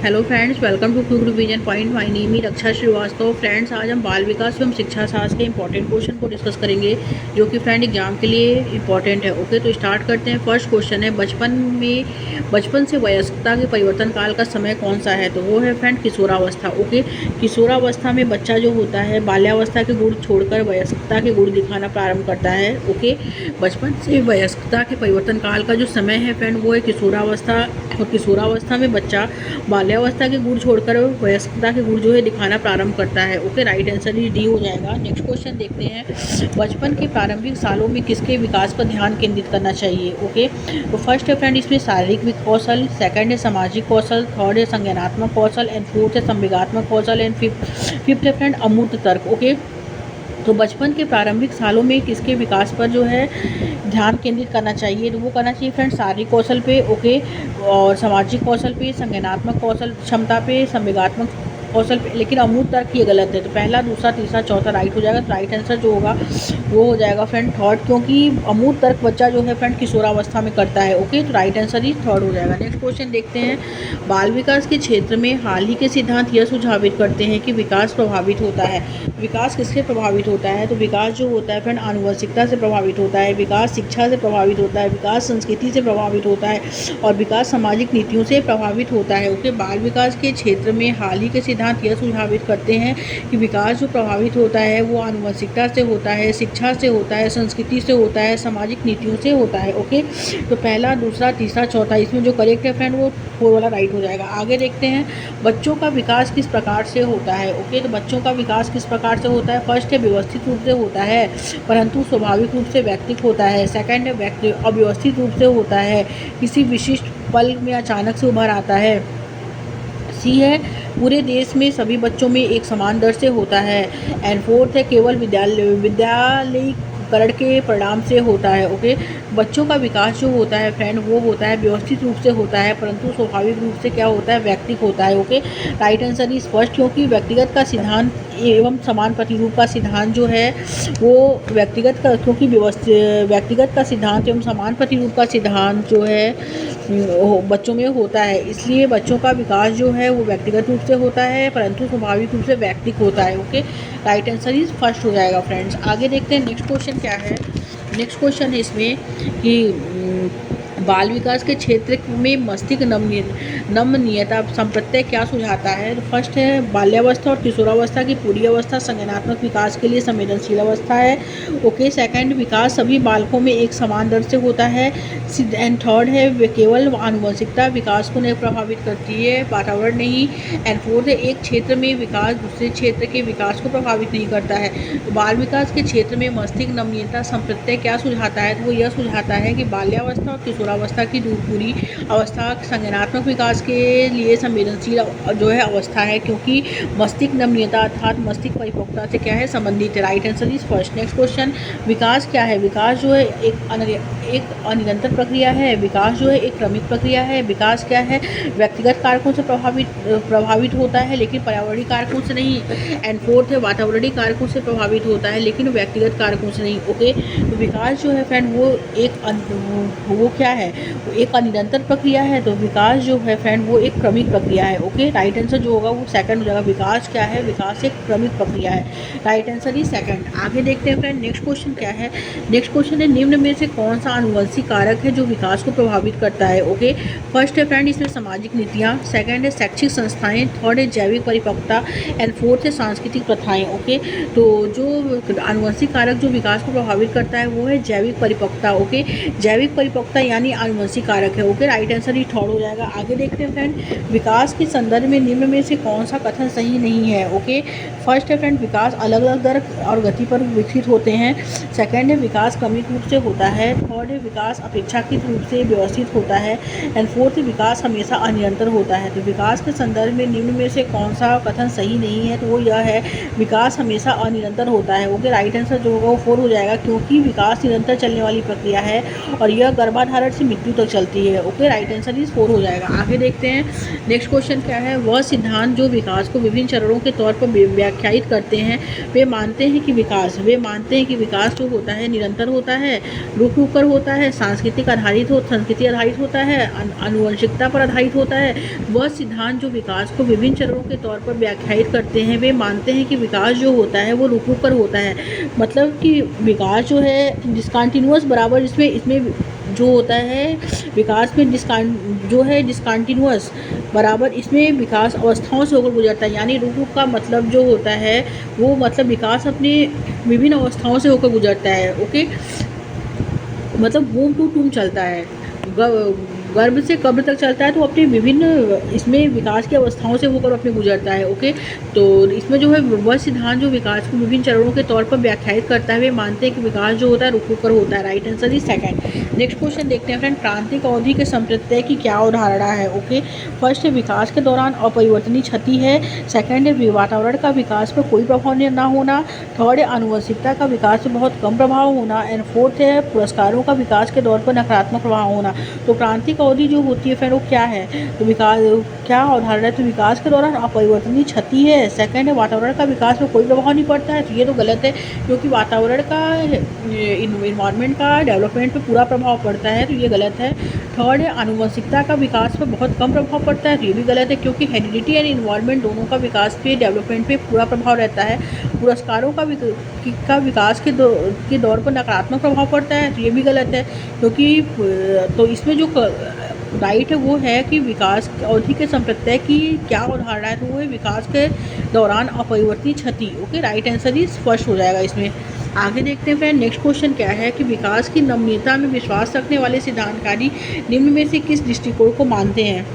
Hello friends, welcome to quick revision point. My name is Raksha Srivastava. Friends, आज हम बाल विकास एवं शिक्षा शास्त्र के इंपॉर्टेंट क्वेश्चन को डिस्कस करेंगे जो कि फ्रेंड एग्जाम के लिए इंपॉर्टेंट है। ओके, तो स्टार्ट करते हैं। फर्स्ट क्वेश्चन है, बचपन से वयस्कता के परिवर्तन काल का समय कौन सा है? तो वो है फ्रेंड किशोरावस्था। ओके, किशोरावस्था में बच्चा जो होता है बाल्यावस्था के गुण छोड़कर वयस्कता के गुण दिखाना प्रारंभ करता है। ओके, बचपन से वयस्कता के परिवर्तन काल का जो समय है फ्रेंड वो है किशोरावस्था। और किशोरावस्था में बच्चा बाल्यावस्था के गुण छोड़कर वयस्कता के गुण जो है दिखाना प्रारंभ करता है। ओके, राइट आंसर ही डी हो जाएगा। नेक्स्ट क्वेश्चन देखते हैं, बचपन के प्रारंभिक सालों में किसके विकास पर ध्यान केंद्रित करना चाहिए? ओके, तो फर्स्ट है फ्रेंड इसमें शारीरिक कौशल, सेकंड है सामाजिक कौशल, थर्ड है संज्ञानात्मक कौशल एंड फोर्थ है संवेगात्मक कौशल एंड फिफ्थ है फ्रेंड अमूर्त तर्क। ओके, तो बचपन के प्रारंभिक सालों में किसके विकास पर जो है ध्यान केंद्रित करना चाहिए? तो वो करना चाहिए फ्रेंड शारीरिक कौशल पे। ओके, और सामाजिक कौशल पे, संज्ञानात्मक कौशल क्षमता पे, संवेगात्मक कौशल पे। लेकिन अमूर्त तर्क ये गलत है, तो पहला, दूसरा, तीसरा, चौथा राइट हो जाएगा। तो राइट आंसर जो होगा वो हो जाएगा फ्रेंड थर्ड, क्योंकि अमूर्त तर्क बच्चा जो है फ्रेंड किशोरावस्था में करता है। ओके, तो राइट आंसर ही थर्ड हो जाएगा। नेक्स्ट क्वेश्चन देखते हैं, बाल विकास के क्षेत्र में हाल ही के सिद्धांत यह सुझावित करते हैं कि विकास प्रभावित होता है। विकास किससे प्रभावित होता है? तो विकास जो होता है फ्रेंड आनुवंशिकता से प्रभावित होता है, विकास शिक्षा से प्रभावित होता है, विकास संस्कृति से प्रभावित होता है और विकास सामाजिक नीतियों से प्रभावित होता है। ओके, बाल विकास के क्षेत्र में हाल ही के सिद्धांत यह सुझावित करते हैं कि विकास जो प्रभावित होता है वो आनुवंशिकता से होता है, शिक्षा से होता है, संस्कृति से होता है, सामाजिक नीतियों से होता है। ओके, तो पहला, दूसरा, तीसरा, चौथा, इसमें जो करेक्ट है फ्रेंड वो फोर वाला राइट हो जाएगा। आगे देखते हैं, बच्चों का विकास किस प्रकार से होता है? ओके, तो बच्चों का विकास किस प्रकार से होता है? फर्स्ट है व्यवस्थित रूप से होता है परंतु स्वाभाविक रूप से व्यक्तिक होता है। सेकंड है अव्यवस्थित रूप से होता है, किसी विशिष्ट पल में अचानक से उभर आता है। सी है पूरे देश में सभी बच्चों में एक समान दर से होता है। एंड फोर्थ है केवल विद्यालयीकरण के परिणाम से होता है। ओके, बच्चों का विकास जो होता है फ्रेंड वो होता है व्यवस्थित रूप से होता है परंतु स्वाभाविक रूप से क्या होता है? व्यक्तिक होता है। Okay, right answer is first, क्योंकि व्यक्तिगत का सिद्धांत एवं समान प्रतिरूप का सिद्धांत जो है वो व्यक्तिगत का, क्योंकि व्यक्तिगत का सिद्धांत एवं समान प्रतिरूप का सिद्धांत जो है बच्चों में होता है, इसलिए बच्चों का विकास जो है वो व्यक्तिगत रूप से होता है परंतु स्वाभाविक रूप से व्यक्तिक होता है। Okay, right answer is first हो जाएगा फ्रेंड्स। आगे देखते हैं नेक्स्ट क्वेश्चन क्या है। नेक्स्ट क्वेश्चन है इसमें कि बाल विकास के क्षेत्र में मस्तिष्क नमनीयता संप्रत्यय क्या सुझाता है? तो फर्स्ट है बाल्यावस्था और किशोरावस्था की पूरी अवस्था संज्ञानात्मक विकास के लिए संवेदनशील अवस्था है। ओके, सेकंड, विकास सभी बालकों में एक समान दर से होता है। एंड थर्ड है केवल आनुवंशिकता विकास को नहीं प्रभावित करती है, वातावरण नहीं। एंड फोर्थ है एक क्षेत्र में विकास दूसरे क्षेत्र के विकास को प्रभावित नहीं करता है। तो बाल विकास के क्षेत्र में मस्तिष्क नमनीयता संप्रत्यय क्या सुझाता है? तो वो यह सुझाता है कि बाल्यावस्था और किशोरावस्था की पूरी अवस्था संज्ञानात्मक विकास के लिए संवेदनशील जो है अवस्था है, क्योंकि मस्तिष्क नमनीयता अर्थात मस्तिष्क परिपक्वता से क्या है? संबंधित है। Right answer is first. Next question, विकास क्या है? विकास जो है एक अनिरंतर प्रक्रिया है, विकास जो है एक क्रमिक प्रक्रिया है। विकास क्या है? व्यक्तिगत कारकों से प्रभावित होता है लेकिन पर्यावरणीय कारकों से नहीं। एंड फोर्थ है वातावरणीय कारकों से प्रभावित होता है लेकिन व्यक्तिगत कारकों से नहीं। ओके, तो विकास जो है फ्रेंड वो क्या है? वो एक अनिरंतर प्रक्रिया है, तो विकास जो है फ्रेंड वो एक क्रमिक प्रक्रिया है। ओके, राइट आंसर जो होगा वो सेकंड हो जाएगा। विकास क्या है? विकास एक क्रमिक प्रक्रिया है। राइट आंसर ही सेकंड। आगे देखते हैं फ्रेंड नेक्स्ट क्वेश्चन क्या है। नेक्स्ट क्वेश्चन है, निम्न में से कौन सा आनुवंशिक कारक है जो विकास को प्रभावित करता है? ओके, फर्स्ट है फ्रेंड इसमें सामाजिक नीतियाँ, सेकंड है शैक्षिक संस्थाएं, थर्ड है जैविक परिपक्वता एंड फोर्थ है सांस्कृतिक प्रथाएं। ओके, तो जो आनुवंशिक कारक जो विकास को प्रभावित करता है वो है जैविक परिपक्वता। ओके, जैविक परिपक्वता यानी आनुवंशिक कारक है। ओके, राइट आंसर ही थर्ड हो जाएगा। आगे देखते हैं फ्रेंड, विकास के संदर्भ में निम्न में से कौन सा कथन सही नहीं है? ओके, फर्स्ट है फ्रेंड विकास अलग अलग दर और गति पर विकसित होते हैं। सेकंड है विकास क्रमिक रूप से होता है। थर्ड है विकास अपेक्षाकृत रूप से व्यवस्थित होता है। एंड फोर्थ विकास हमेशा अनिरंतर होता है। तो विकास के संदर्भ में निम्न में से कौन सा कथन सही नहीं है? तो वो यह है विकास हमेशा अनिरंतर होता है। ओके, राइट आंसर जो होगा वो फोर हो जाएगा, क्योंकि विकास निरंतर चलने वाली प्रक्रिया है और यह गर्भाधारण से से मृत्यु तक चलती है। ओके, राइट आंसर इज 4 हो जाएगा। आगे देखते हैं नेक्स्ट क्वेश्चन क्या है। वह सिद्धांत जो विकास को विभिन्न चरणों के तौर पर व्याख्यायित करते हैं वे मानते हैं कि विकास जो होता है निरंतर होता है, रुक रुक कर होता है, संस्कृति आधारित होता है, आनुवंशिकता पर आधारित होता है। वह सिद्धांत जो विकास को विभिन्न चरणों के तौर पर व्याख्यायित करते हैं वे मानते हैं कि विकास जो होता है वो रुक रुक कर होता है। मतलब कि विकास जो है डिसकंटिन्यूअस बराबर इसमें जो होता है विकास में डिसकंटिन्यूअस बराबर इसमें विकास अवस्थाओं से होकर गुजरता है। यानी रुक रुक का मतलब जो होता है वो मतलब विकास अपने विभिन्न अवस्थाओं से होकर गुजरता है। ओके, मतलब बूम टू टूम चलता है, गर्भ से कब्र तक चलता है, तो अपने विभिन्न इसमें विकास की अवस्थाओं से होकर अपने गुजरता है। ओके, तो इसमें जो है वह सिद्धांत जो विकास को विभिन्न चरणों के तौर पर व्याख्यायित करता है वे मानते हैं कि विकास जो होता है रुक रुक कर होता है। Right answer is second. Next question देखते हैं फ्रेंड, क्रांतिक अवधि के संप्रत्यय की क्या अवधारणा है। ओके, फर्स्ट है विकास के दौरान अपरिवर्तनीय क्षति है, सेकंड है वातावरण का विकास पर कोई प्रभाव न होना, थर्ड है आनुवंशिकता का विकास पर बहुत कम प्रभाव होना, एंड फोर्थ है पुरस्कारों का विकास के दौर पर नकारात्मक प्रभाव होना। तो क्रांतिक अवधि जो होती है फ्रेंड वो क्या है, तो विकास क्या अवधारणा है, तो विकास के दौरान अपरिवर्तनीय क्षति है, सेकंड है वातावरण का विकास में कोई प्रभाव नहीं पड़ता है, तो ये तो गलत है क्योंकि वातावरण का इन्वायरमेंट का डेवलपमेंट पे पूरा प्रभाव पड़ता है, तो ये गलत है। थर्ड है आनुवंशिकता का विकास पर बहुत कम प्रभाव पड़ता है, तो ये भी गलत है क्योंकि हेरिडिटी एंड इन्वायरमेंट दोनों का विकास पे डेवलपमेंट पे पूरा प्रभाव रहता है। पुरस्कारों का विकास के दौर पर नकारात्मक प्रभाव पड़ता है, तो ये भी गलत है क्योंकि तो इसमें जो राइट है वो है कि विकास अवधि के संप्रत्यय की क्या अवधारणा है, तो वो है विकास के दौरान अपरिवर्तनीय क्षति। ओके, राइट आंसर ही स्पष्ट हो जाएगा इसमें। आगे देखते हैं फ्रेंड, नेक्स्ट क्वेश्चन क्या है कि विकास की नमनीयता में विश्वास रखने वाले सिद्धांतकारी निम्न में से किस दृष्टिकोण को मानते हैं।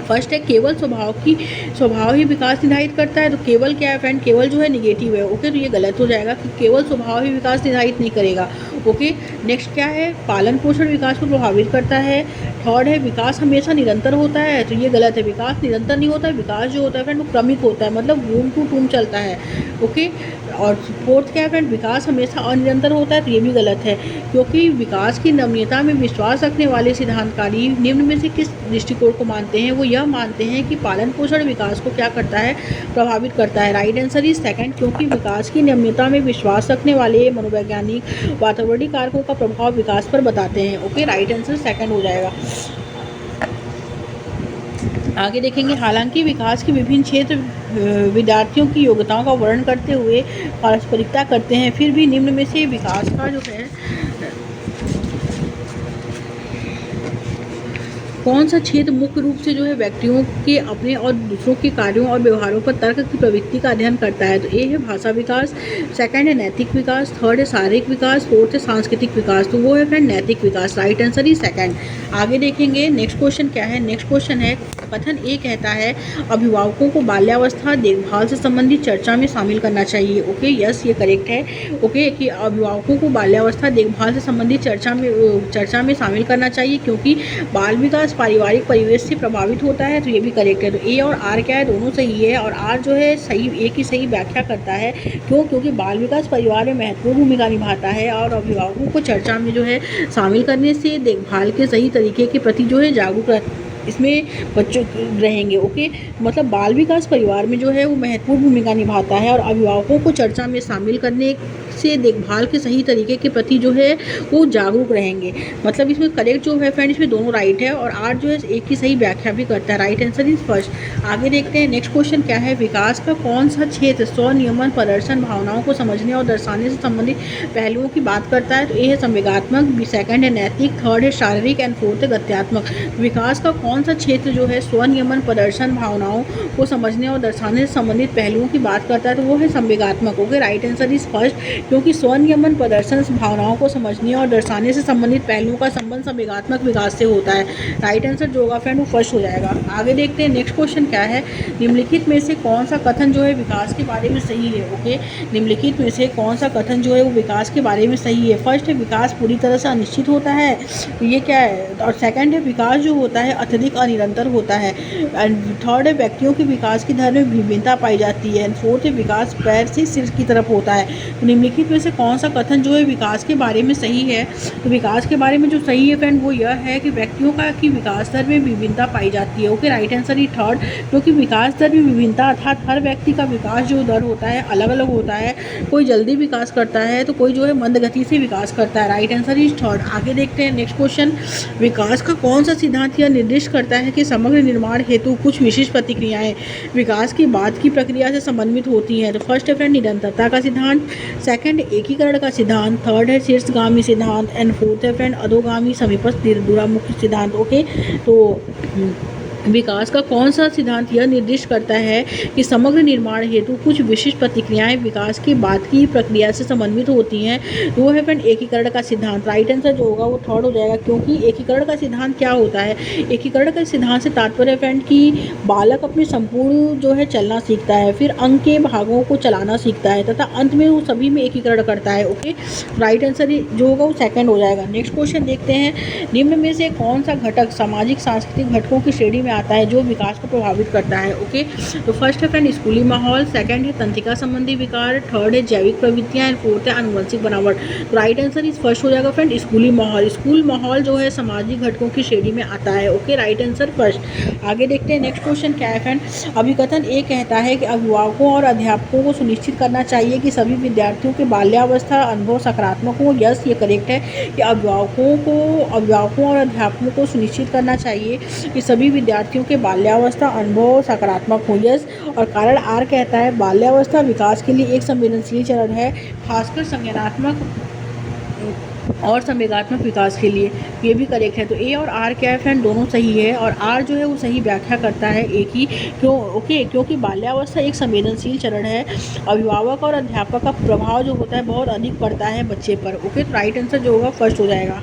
फर्स्ट है केवल स्वभाव ही विकास निर्धारित करता है, तो केवल क्या है फ्रेंड, केवल जो है निगेटिव है। ओके, तो ये गलत हो जाएगा कि केवल स्वभाव ही विकास निर्धारित नहीं करेगा। ओके, नेक्स्ट क्या है पालन पोषण विकास को प्रभावित करता है। थर्ड है विकास हमेशा निरंतर होता है, तो ये गलत है, विकास निरंतर नहीं होता है, विकास जो होता है फ्रेंड वो क्रमिक होता है, मतलब बूम टू टूम चलता है। ओके, और फोर्थ क्या है फ्रेंड विकास हमेशा अनिरंतर होता है, तो ये भी गलत है क्योंकि विकास की नमनीयता में विश्वास रखने वाले सिद्धांतकारी निम्न में से किस दृष्टिकोण को मानते हैं, वो यह मानते हैं कि पालन पोषण विकास को क्या करता है, प्रभावित करता है। राइट आंसर इज सेकंड, क्योंकि विकास की नमनीयता में विश्वास रखने वाले मनोवैज्ञानिक वातावरणीय कारकों का प्रभाव विकास पर बताते हैं। ओके, राइट आंसर सेकंड हो जाएगा। आगे देखेंगे, हालांकि विकास के विभिन्न क्षेत्र विद्यार्थियों की योग्यताओं का वर्णन करते हुए पारस्परिकता करते हैं, फिर भी निम्न में से विकास का जो है कौन सा क्षेत्र मुख्य रूप से जो है व्यक्तियों के अपने और दूसरों के कार्यों और व्यवहारों पर तर्क की प्रवृत्ति का अध्ययन करता है, तो ए है भाषा विकास, सेकंड है नैतिक विकास, थर्ड है शारीरिक विकास, फोर्थ है सांस्कृतिक विकास, तो वो है फ्रेंड नैतिक विकास। राइट आंसर ही सेकंड। आगे देखेंगे नेक्स्ट क्वेश्चन क्या है। नेक्स्ट क्वेश्चन है कथन ए कहता है अभिभावकों को बाल्यावस्था देखभाल से संबंधित चर्चा में शामिल करना चाहिए। ओके, यस ये करेक्ट है। ओके, कि अभिभावकों को बाल्यावस्था देखभाल से संबंधित चर्चा में शामिल करना चाहिए क्योंकि बाल विकास पारिवारिक परिवेश से प्रभावित होता है, तो ये भी करेक्ट है। तो ए और आर क्या है, दोनों सही है और आर जो है सही ए की सही व्याख्या करता है। क्यों, क्योंकि बाल विकास परिवार में महत्वपूर्ण भूमिका निभाता है और अभिभावकों को चर्चा में जो है शामिल करने से देखभाल के सही तरीके के प्रति जो है जागरूक इसमें बच्चों रहेंगे। ओके, मतलब बाल विकास परिवार में जो है वो महत्वपूर्ण भूमिका निभाता है और अभिभावकों को चर्चा में शामिल करने से देखभाल के सही तरीके के प्रति जो है वो जागरूक रहेंगे। मतलब इसमें करेक्ट जो है फ्रेंड इसमें दोनों राइट है और आर जो है एक की सही व्याख्या भी करता है। Right answer is first. आगे देखते हैं नेक्स्ट क्वेश्चन क्या है, विकास का कौन सा क्षेत्र स्वनियमन प्रदर्शन भावनाओं को समझने और दर्शाने से संबंधित पहलुओं की बात करता है, तो ए है संवेगात्मक, सेकंड है नैतिक, थर्ड है शारीरिक एंड फोर्थ है गत्यात्मक। विकास का कौन सा क्षेत्र जो है स्वनियमन प्रदर्शन भावनाओं को समझने और दर्शाने से संबंधित पहलुओं की बात करता है, तो वो है संवेगात्मक। Okay, right answer is first, क्योंकि स्वनियमन प्रदर्शन भावनाओं को समझने और दर्शाने से संबंधित पहलुओं का संबंध संवेगात्मक विकास से होता है। राइट आंसर जो होगा फ्रेंड वो फर्स्ट हो जाएगा। आगे देखते हैं नेक्स्ट क्वेश्चन क्या है, निम्नलिखित में से कौन सा कथन जो है विकास के बारे में सही है। ओके, निम्नलिखित में से कौन सा कथन जो है वो विकास के बारे में सही है। फर्स्ट है विकास पूरी तरह से अनिश्चित होता है, ये क्या है, और सेकंड है विकास जो होता है अत्यधिक अनिरंतर होता है, एंड थर्ड है व्यक्तियों के विकास की दर में विभिन्नता पाई जाती है, एंड फोर्थ है विकास पैर से सिर की तरफ होता है। तो निम्नलिखित निम्नलिखित में से कौन सा कथन जो है विकास के बारे में सही है? तो विकास के बारे में जो सही है फ्रेंड वो यह है कि व्यक्तियों का की विकास दर में विभिन्नता पाई जाती है। Okay, right answer is third, क्योंकि विकास दर में विभिन्नता अर्थात हर व्यक्ति का विकास जो दर होता है अलग अलग होता है। कोई जल्दी विकास करता है तो कोई जो है मंद गति से विकास करता है। Right answer is third. आगे देखते हैं नेक्स्ट क्वेश्चन। विकास का कौन सा सिद्धांत यह निर्दिष्ट करता है कि समग्र निर्माण हेतु कुछ विशिष्ट प्रतिक्रियाएं विकास के बाद की प्रक्रिया से समन्वित होती हैं? तो फर्स्ट है फ्रेंड निरंतरता का सिद्धांत, सेकंड एकीकरण का सिद्धांत, थर्ड है शीर्षगामी सिद्धांत एंड फोर्थ है फ्रेंड अधोगामी समीपस्थ दूरामुखी सिद्धांत। ओके, तो विकास का कौन सा सिद्धांत यह निर्दिष्ट करता है कि समग्र निर्माण हेतु कुछ विशिष्ट प्रतिक्रियाएं विकास के बाद की प्रक्रिया से समन्वित होती हैं? तो वो है फ्रेंड एकीकरण का सिद्धांत। राइट आंसर जो होगा वो थर्ड हो जाएगा, क्योंकि एकीकरण का सिद्धांत क्या होता है? एकीकरण का सिद्धांत से तात्पर्य फ्रेंड कि बालक अपने संपूर्ण जो है चलना सीखता है, फिर अंग के भागों को चलाना सीखता है तथा अंत में वो सभी में एकीकरण करता है। ओके, राइट आंसर जो होगा वो सेकंड हो जाएगा। नेक्स्ट क्वेश्चन देखते हैं। निम्न में से कौन सा घटक सामाजिक सांस्कृतिक घटकों की श्रेणी में आता है जो विकास को प्रभावित करता है? ओके, तो फर्स्ट है फ्रेंड स्कूली माहौल, सेकंड है तंत्रिका संबंधी विकार, थर्ड है जैविक प्रवृत्तियां एंड फोर्थ है आनुवंशिक बनावट। तो राइट आंसर इस फर्स्ट हो जाएगा फ्रेंड स्कूली माहौल। स्कूल माहौल जो है सामाजिक घटकों की श्रेणी में आता है। Okay, right answer first. आगे देखते हैं नेक्स्ट क्वेश्चन क्या है फ्रेंड। अभिकथन ए कहता है कि अभिभावकों और अध्यापकों को सुनिश्चित करना चाहिए कि सभी विद्यार्थियों के बाल्यावस्था अनुभव सकारात्मक हो। यस, ये करेक्ट है कि अभिभावकों और अध्यापकों को सुनिश्चित करना चाहिए कि सभी विद्यार्थियों के बाल्यावस्था अनुभव सकारात्मक हो। यस, और कारण आर कहता है बाल्यावस्था विकास के लिए एक संवेदनशील चरण है, खासकर संज्ञानात्मक और संवेगात्मक विकास के लिए। ये भी करेक्ट है। तो ए और आर क्या है फ्रेंड, दोनों सही है, और आर जो है वो सही व्याख्या करता है ए की। क्यों? ओके, क्योंकि बाल्यावस्था एक संवेदनशील चरण है, अभिभावक और अध्यापक का प्रभाव जो होता है बहुत अधिक पड़ता है बच्चे पर। ओके, तो राइट आंसर जो होगा फर्स्ट हो जाएगा।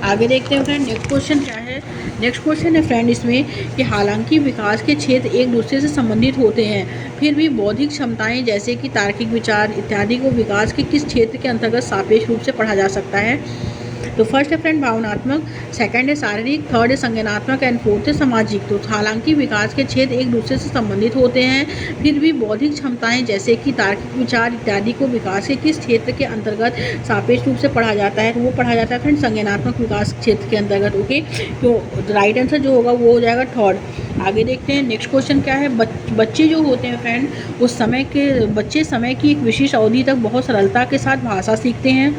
आगे देखते हैं फ्रेंड नेक्स्ट क्वेश्चन क्या है। नेक्स्ट क्वेश्चन है फ्रेंड इसमें कि हालांकि विकास के क्षेत्र एक दूसरे से संबंधित होते हैं, फिर भी बौद्धिक क्षमताएं जैसे कि तार्किक विचार इत्यादि को विकास के किस क्षेत्र के अंतर्गत सापेक्ष रूप से पढ़ा जा सकता है? तो फर्स्ट है फ्रेंड भावनात्मक, सेकंड है शारीरिक, थर्ड है संज्ञानात्मक एंड फोर्थ है सामाजिक। तो हालांकि विकास के क्षेत्र एक दूसरे से संबंधित होते हैं, फिर भी बौद्धिक क्षमताएं जैसे कि तार्किक विचार इत्यादि को विकास के किस क्षेत्र के अंतर्गत सापेक्ष रूप से पढ़ा जाता है? तो वो पढ़ा जाता है फ्रेंड संज्ञानात्मक विकास क्षेत्र के अंतर्गत। ओके, तो राइट आंसर जो होगा वो हो जाएगा थर्ड। आगे देखते हैं नेक्स्ट क्वेश्चन क्या है। बच्चे जो होते हैं फ्रेंड उस समय की एक विशेष अवधि तक बहुत सरलता के साथ भाषा सीखते हैं,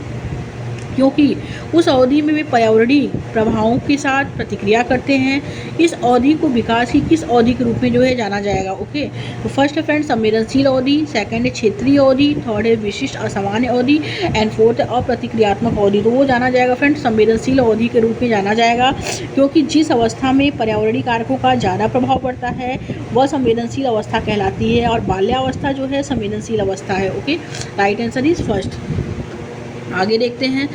क्योंकि उस अवधि में वे पर्यावरणीय प्रभावों के साथ प्रतिक्रिया करते हैं। इस अवधि को विकास की किस अवधि के रूप में जो है जाना जाएगा? ओके, तो फर्स्ट है फ्रेंड संवेदनशील अवधि, सेकंड है क्षेत्रीय अवधि, थर्ड है विशिष्ट असामान्य अवधि एंड फोर्थ है अप्रतिक्रियात्मक अवधि। तो वो जाना जाएगा फ्रेंड संवेदनशील अवधि के रूप में जाना जाएगा, क्योंकि जिस अवस्था में पर्यावरणीय कारकों का ज़्यादा प्रभाव पड़ता है वह संवेदनशील अवस्था कहलाती है, और बाल्यावस्था जो है संवेदनशील अवस्था है। Okay, right answer is first. आगे देखते हैं।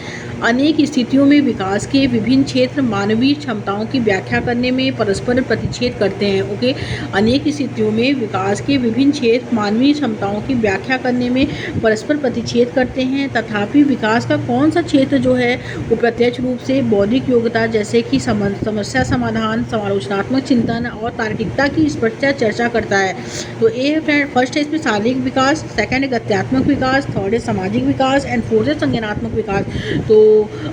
अनेक स्थितियों में विकास के विभिन्न क्षेत्र मानवीय क्षमताओं की व्याख्या करने में परस्पर प्रतिच्छेद करते हैं। ओके, अनेक स्थितियों में विकास के विभिन्न क्षेत्र मानवीय क्षमताओं की व्याख्या करने में परस्पर प्रतिच्छेद करते हैं, तथापि विकास का कौन सा क्षेत्र जो है वो प्रत्यक्ष रूप से बौद्धिक योग्यता जैसे कि समस्या समाधान, समालोचनात्मक चिंतन और तार्किकता की स्पष्ट चर्चा करता है? तो ए फ्रेंड फर्स्ट है इसमें शारीरिक विकास, सेकंड है गत्यात्मक विकास, थर्ड है सामाजिक विकास एंड फोर्थ है संज्ञानात्मक विकास। तो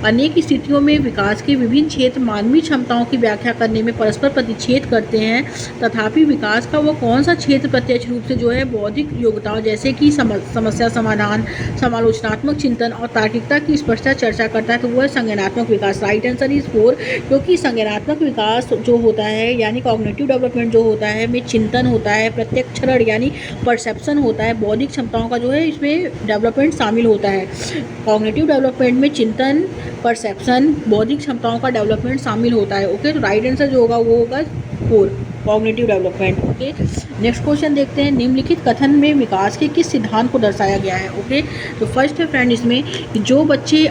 अनेक स्थितियों में विकास के विभिन्न क्षेत्र मानवीय क्षमताओं की व्याख्या करने में परस्पर प्रतिच्छेद करते हैं, तथापि विकास का वो कौन सा क्षेत्र प्रत्यक्ष रूप से जो है बौद्धिक योग्यताओं जैसे कि समस्या समाधान, समालोचनात्मक चिंतन और तार्किकता की स्पष्टता चर्चा करता है? तो वो है संज्ञानात्मक विकास। राइट आंसर इज 4, क्योंकि संज्ञानात्मक विकास जो होता है यानी कॉग्निटिव डेवलपमेंट जो होता है में चिंतन होता है, प्रत्यक्षरण यानी परसेप्शन होता है, बौद्धिक क्षमताओं का जो है इसमें डेवलपमेंट शामिल होता है। कॉग्निटिव डेवलपमेंट में चिंतन, परसेप्शन, बौद्धिक क्षमताओं का डेवलपमेंट शामिल होता है। ओके, तो राइट आंसर जो होगा वो होगा 4, cognitive development. Okay, next question देखते हैं। निम्नलिखित कथन में विकास के किस सिद्धांत को दर्शाया गया है? ओके, तो फर्स्ट है फ्रेंड इसमें कि जो बच्चे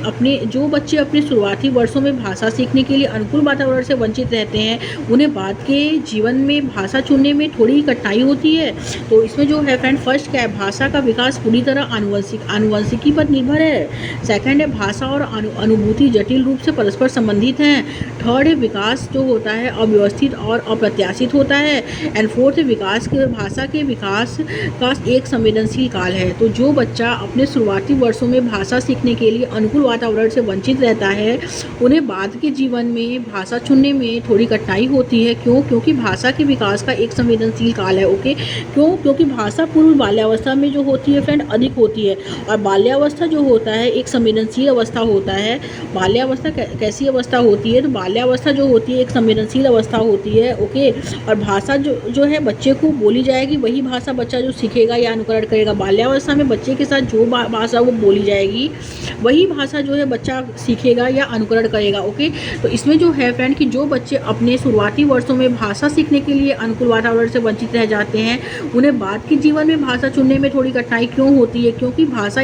अपने शुरुआती वर्षों में भाषा सीखने के लिए अनुकूल वातावरण से वंचित रहते हैं उन्हें बाद के जीवन में भाषा चुनने में थोड़ी कठिनाई होती है। तो इसमें जो है फ्रेंड फर्स्ट क्या है, भाषा का विकास पूरी तरह आनुवंशिकी पर निर्भर है। सेकंड है भाषा और अनुभूति जटिल रूप से परस्पर संबंधित हैं। थर्ड है विकास जो होता है अव्यवस्थित और अप्रत्याशित होता है। एंड फोर्थ है विकास के भाषा के विकास का एक संवेदनशील काल है। तो जो बच्चा अपने शुरुआती वर्षों में भाषा सीखने के लिए अनुकूल वातावरण से वंचित रहता है, उन्हें बाद के जीवन में भाषा चुनने में थोड़ी कठिनाई होती है। क्यों? क्योंकि भाषा के विकास का एक संवेदनशील काल है। ओके, क्यों? क्योंकि भाषा पूर्व बाल्यावस्था में जो होती है फ्रेंड अधिक होती है, और बाल्यावस्था जो होता है एक संवेदनशील अवस्था होता है। बाल्यावस्था कैसी अवस्था होती है? तो बाल्यावस्था जो होती है एक संवेदनशील अवस्था होती है। ओके, और भाषा जो है बच्चे को बोली जाएगी, वही भाषा बच्चा जो सीखेगा या अनुकरण करेगा। बाल्यावस्था में बच्चे के साथ जो भाषा वो बोली जाएगी, वही भाषा जो है बच्चा सीखेगा या अनुकरण करेगा। ओके, तो इसमें जो है फ्रेंड कि जो बच्चे अपने शुरुआती वर्षों में भाषा सीखने के लिए अनुकूल वातावरण से वंचित रह जाते हैं, उन्हें बाद के जीवन में भाषा चुनने में थोड़ी कठिनाई क्यों होती है? क्योंकि भाषा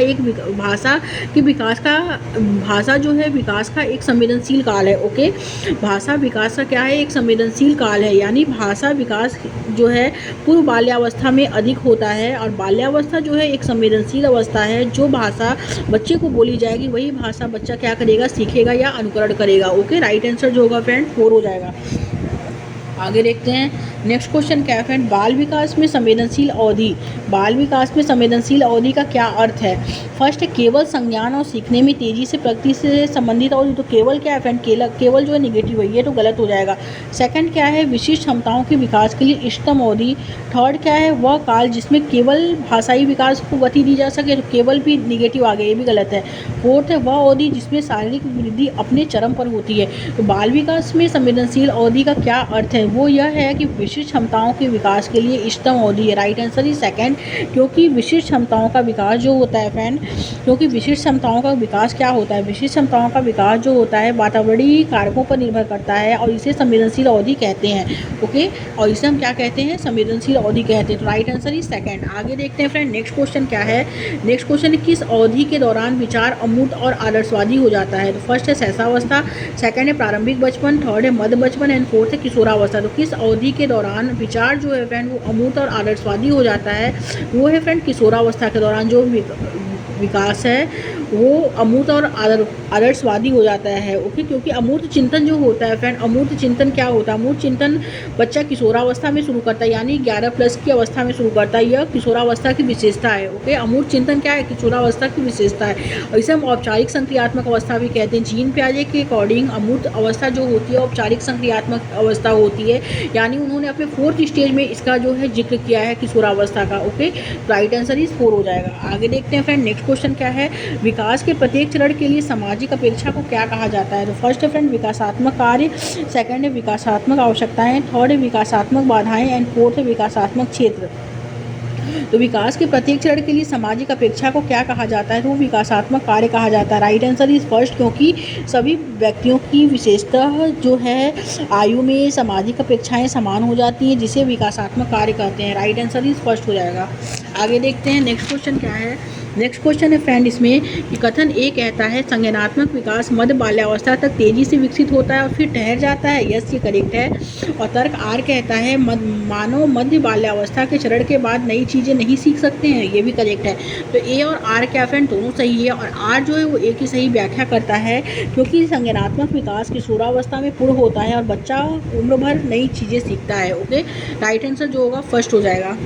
के विकास का भाषा जो है विकास का एक संवेदनशील काल है। ओके, भाषा विकास का क्या है? एक संवेदनशील काल है, यानी भाषा विकास जो है पूर्व बाल्यावस्था में अधिक होता है, और बाल्यावस्था जो है एक संवेदनशील अवस्था है। जो भाषा बच्चे को बोली जाएगी, वही भाषा बच्चा क्या करेगा? सीखेगा या अनुकरण करेगा। ओके, राइट आंसर जो होगा फ्रेंड 4 हो जाएगा। आगे देखते हैं नेक्स्ट क्वेश्चन क्या है फ्रेंड, बाल विकास में संवेदनशील अवधि। बाल विकास में संवेदनशील अवधि का क्या अर्थ है? फर्स्ट, केवल संज्ञान और सीखने में तेजी से प्रगति से संबंधित अवधि। तो केवल क्या है फ्रेंड? केवल जो है निगेटिव है, ये तो गलत हो जाएगा। सेकंड क्या है? विशिष्ट क्षमताओं के विकास के लिए इष्टतम अवधि। थर्ड क्या है? वह काल जिसमें केवल भाषाई विकास को गति दी जा सके। तो केवल भी निगेटिव आ गया, ये भी गलत है। फोर्थ है वह अवधि जिसमें शारीरिक वृद्धि अपने चरम पर होती है। तो बाल विकास में संवेदनशील अवधि का क्या अर्थ है? वो यह है कि विशिष्ट क्षमताओं के विकास के लिए इष्टतम अवधि है। राइट आंसर ही सेकंड, क्योंकि विशिष्ट क्षमताओं का विकास जो होता है फ्रेंड, क्योंकि विशिष्ट क्षमताओं का विकास क्या होता है? विशिष्ट क्षमताओं का विकास जो होता है वातावरणीय कारकों पर निर्भर करता है, और इसे संवेदनशील अवधि कहते हैं। ओके, और इसे हम क्या कहते हैं? संवेदनशील अवधि कहते हैं। तो राइट आंसर ही सेकंड। आगे देखते हैं फ्रेंड नेक्स्ट क्वेश्चन क्या है। नेक्स्ट क्वेश्चन है किस अवधि के दौरान विचार अमूर्त और आदर्शवादी हो जाता है? तो फर्स्ट है शैशवावस्था, सेकंड है प्रारंभिक बचपन, थर्ड है मध्य बचपन, एंड फोर्थ है किशोरावस्था। तो किस अवधि के दौरान विचार जो है फ्रेंड वो अमूर्त और आदर्शवादी हो जाता है? वो है फ्रेंड किशोरावस्था के दौरान जो विकास है वो अमूर्त और आदर्शवादी हो जाता है। ओके, क्योंकि अमूर्त चिंतन जो होता है फ्रेंड, अमूर्त चिंतन क्या होता है? अमूर्त चिंतन बच्चा किशोरावस्था में शुरू करता है, यानी 11+ की अवस्था में शुरू करता है। यह किशोरावस्था की विशेषता है। ओके, अमूर्त चिंतन क्या है? किशोरावस्था की विशेषता है, और इसे हम औपचारिक संक्रियात्मक अवस्था भी कहते हैं। जीन पियाजे के अकॉर्डिंग अमूर्त अवस्था जो होती है औपचारिक संक्रियात्मक अवस्था होती है, यानी उन्होंने अपने 4th स्टेज में इसका जो है जिक्र किया है किशोरावस्था का। ओके, राइट आंसर इज 4 हो जाएगा। आगे देखते हैं फ्रेंड नेक्स्ट क्वेश्चन क्या है, विकास के प्रत्येक चरण के लिए सामाजिक अपेक्षा को क्या कहा जाता है? तो फर्स्ट है फ्रेंड विकासात्मक कार्य, सेकंड है विकासात्मक आवश्यकताएं, थर्ड है विकासात्मक बाधाएं, एंड फोर्थ है विकासात्मक क्षेत्र। तो विकास के प्रत्येक चरण के लिए सामाजिक अपेक्षा को क्या कहा जाता है? तो विकासात्मक कार्य कहा जाता है। राइट आंसर इज फर्स्ट, क्योंकि सभी व्यक्तियों की विशेषता जो है आयु में सामाजिक अपेक्षाएं समान हो जाती हैं, जिसे विकासात्मक कार्य कहते हैं। राइट आंसर इज फर्स्ट हो जाएगा। आगे देखते हैं नेक्स्ट क्वेश्चन क्या है। नेक्स्ट क्वेश्चन है फ्रेंड इसमें कि कथन ए कहता है संज्ञानात्मक विकास मध्य बाल्यावस्था तक तेजी से विकसित होता है और फिर ठहर जाता है। यस, ये करेक्ट है। और तर्क आर कहता है मानव मध्य बाल्यावस्था के चरण के बाद नई चीज़ें नहीं सीख सकते हैं। ये भी करेक्ट है। तो ए और आर क्या फ्रेंड दोनों सही है, और आर जो है वो ए की सही व्याख्या करता है, क्योंकि संज्ञानात्मक विकास किशोरावस्था में पूर्ण होता है और बच्चा उम्र भर नई चीज़ें सीखता है। ओके, राइट आंसर जो होगा फर्स्ट हो जाएगा।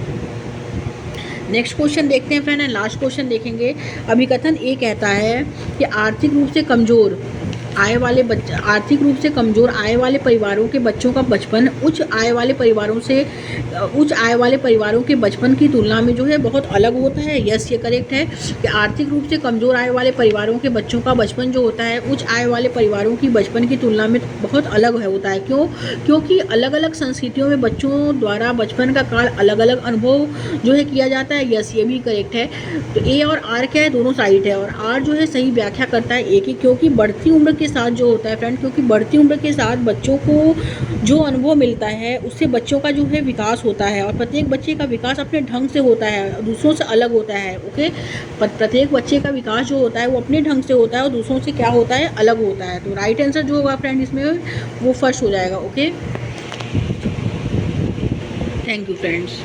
नेक्स्ट क्वेश्चन देखते हैं फ्रेंड, लास्ट क्वेश्चन देखेंगे। अभिकथन ए कहता है कि आर्थिक रूप से कमज़ोर आय वाले परिवारों के बच्चों का बचपन उच्च आय वाले परिवारों के बचपन की तुलना में जो है बहुत अलग होता है। यस, ये करेक्ट है कि आर्थिक रूप से कमज़ोर आय वाले परिवारों के बच्चों का बचपन जो होता है उच्च आय वाले परिवारों की बचपन की तुलना में बहुत अलग होता है। क्यों? क्योंकि अलग अलग संस्कृतियों में बच्चों द्वारा बचपन का काल अलग अलग अनुभव जो है किया जाता है। यस, ये भी करेक्ट है। तो ए और आर क्या है? दोनों साइड है, और आर जो है सही व्याख्या करता है ए की, क्योंकि बढ़ती उम्र के साथ जो होता है फ्रेंड, क्योंकि बढ़ती उम्र के साथ बच्चों को जो अनुभव मिलता है उससे बच्चों का जो है विकास होता है, और प्रत्येक बच्चे का विकास अपने ढंग से होता है, दूसरों से अलग होता है। ओके, प्रत्येक बच्चे का विकास जो होता है वो अपने ढंग से होता है और दूसरों से क्या होता है? अलग होता है। तो राइट आंसर जो होगा फ्रेंड इसमें वो फर्स्ट हो जाएगा। Okay, thank you friends.